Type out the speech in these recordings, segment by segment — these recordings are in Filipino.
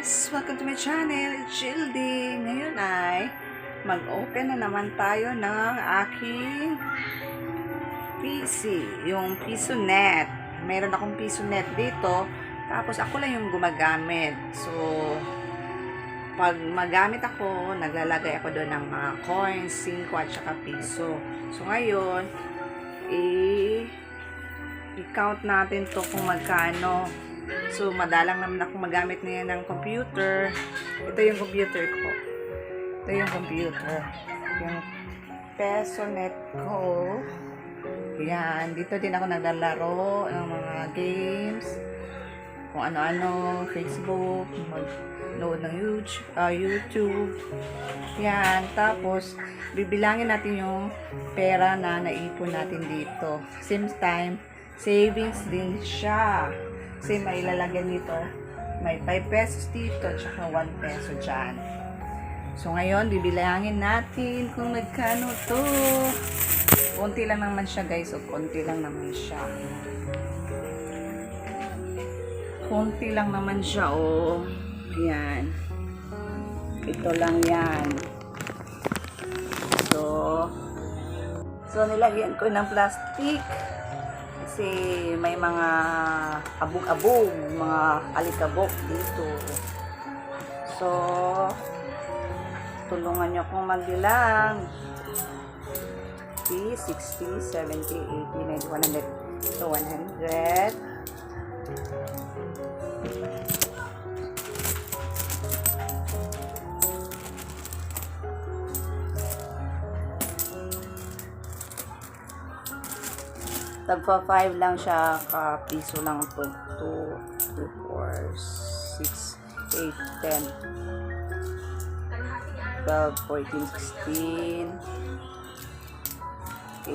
guys! Welcome to my channel, Jildy. Ngayon ay mag-open na naman tayo ng aking PC, yung PisoNet. Meron akong PisoNet dito, tapos ako lang yung gumagamit. So, pag magamit ako, naglalagay ako doon ng mga coins, 5 at saka piso. So, ngayon, i-count natin to kung magkano. So, madalang naman ako magamit niya ng computer. Ito yung computer ko. Ito yung computer. Yung PesoNet ko. Yan. Dito din ako naglalaro ng mga games. Kung ano-ano. Facebook. Mag-load ng YouTube. Yan. Tapos, bibilangin natin yung pera na naipon natin dito. Same time, savings din siya. Kasi may ilalagyan dito, may 5 pesos dito, tsaka 1 peso dyan. So, ngayon, bibilangin natin kung magkano to. Konti lang naman siya, guys. So, konti lang naman siya. Konti lang naman siya, oh. Yan. Ito lang yan. So, nilagyan ko ng plastic. Kasi may mga abog-abog, mga alikabok dito. So, tulungan nyo akong magbilang. 60, 70, 80, 90, 100. So, 100. Tagpa 5 lang siya, ka-piso lang to. 2, 3, 4, 6, 8, 10, 12, 14, 16, 18, 20.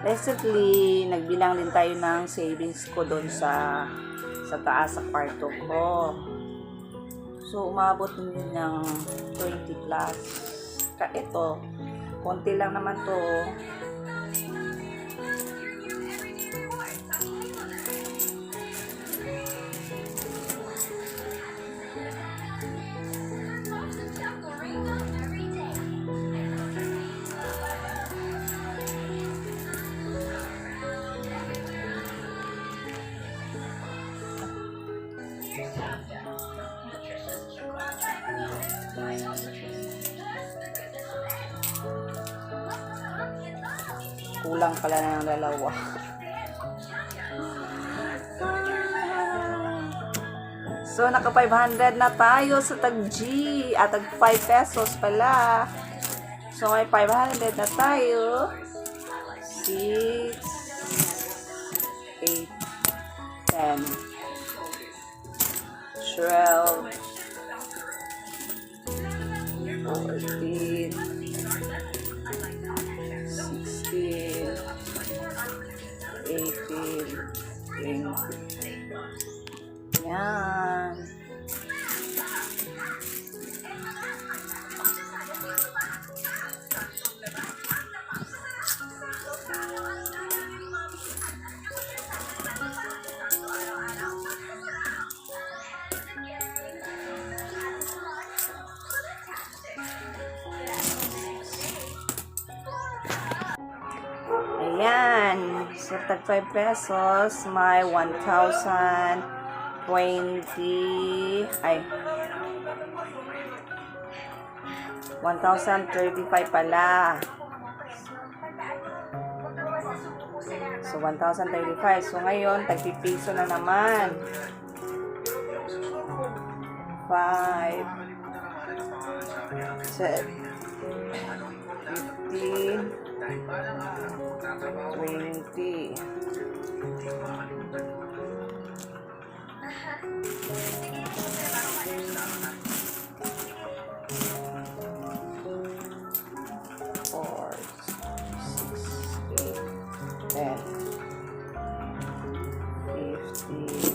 Recently, nagbilang din tayo ng savings ko doon sa taas sa kwarto ko. So, umabot din ng 20 plus. Ito, konti lang naman to. Kulang pala ng dalawa. So, naka 500 na tayo sa tag-G. Tag 5 pesos pala. So, may 500 na tayo. 6, 8, 10, 12, 14, 16, 18, 20. Yan. Ayan. So, tag 5 pesos, may 1,020. Ay. 1,035 pala. So, 1,035. So, ngayon, tagpipiso na naman. 5, 7, 15, 20. Four, 6, 8, 10, 15,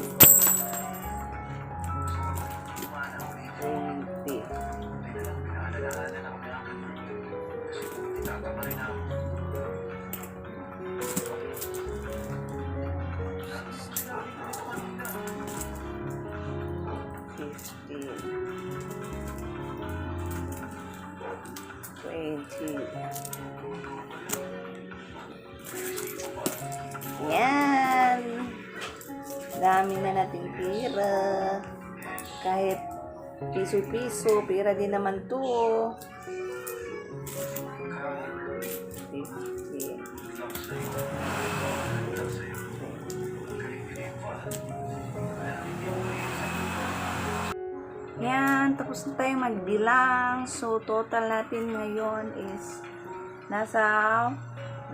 20. Yan. Dami na nating pira. Kahit piso-piso, pira din naman to. 50. Yan, tapos na tayong magbilang. So, total natin ngayon is nasa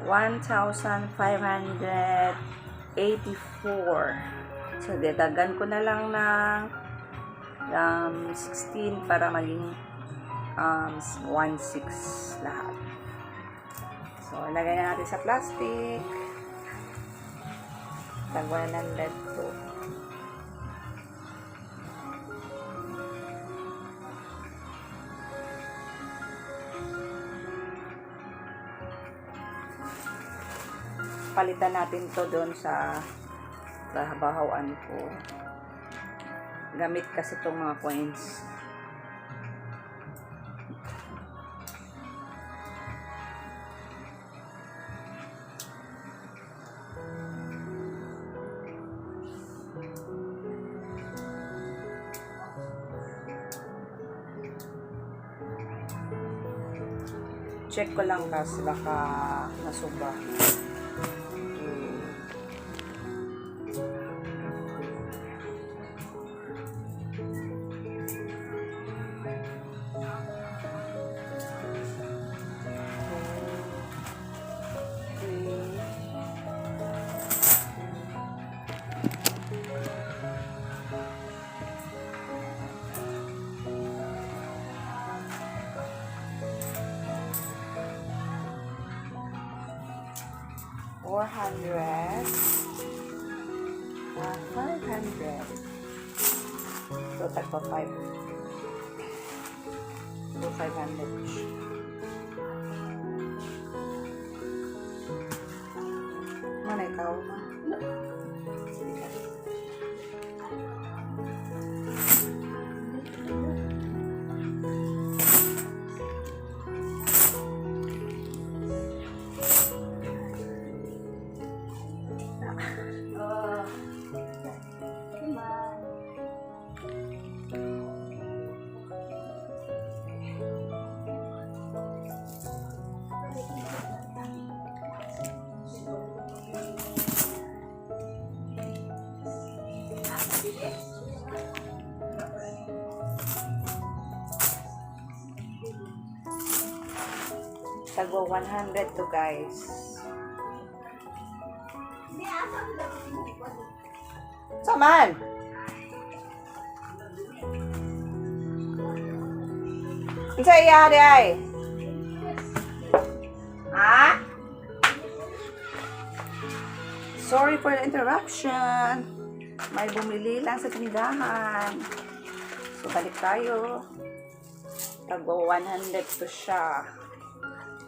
1,584. So, dadagan ko na lang ng 16 para maging 1,600 lahat. So, lagay na natin sa plastic. Tag 100 to. Palitan natin to doon sa bahawan ko. Gamit kasi itong mga coins. Check ko lang kasi baka nasuba. $400, 500. So, tagpa 5. So, 500. Mana ikaw? Sige. Tagwa 100 to, guys. Saman! Isa iyari ay? Ha? Sorry for the interruption. May bumili lang sa tindahan. So, balik tayo. Tagwa 100 to siya.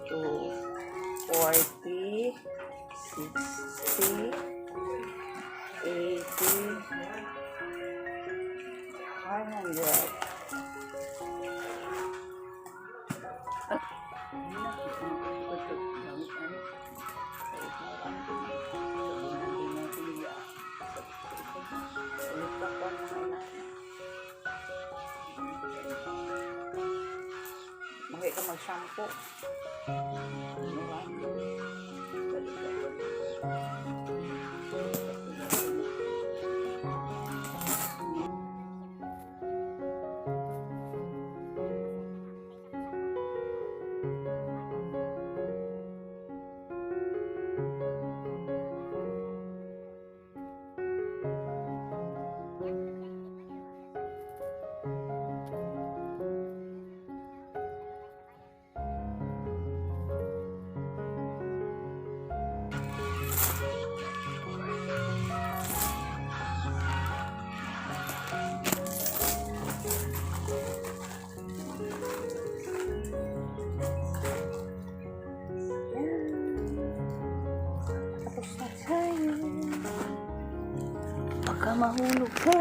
40, 60, 80, 100. mag-shampoo. Tapos na tayo. Baka mahulog ka.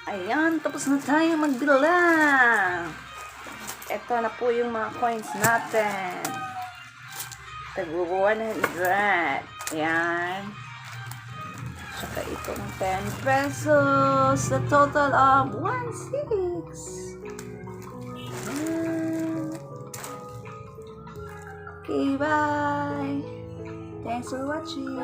Ayan, tapos na tayo magbilang. Ito na po yung mga coins natin. Tag 100. Ayan. Saka itong 10 pesos. A total of 16. Okay, bye. Thanks for watching.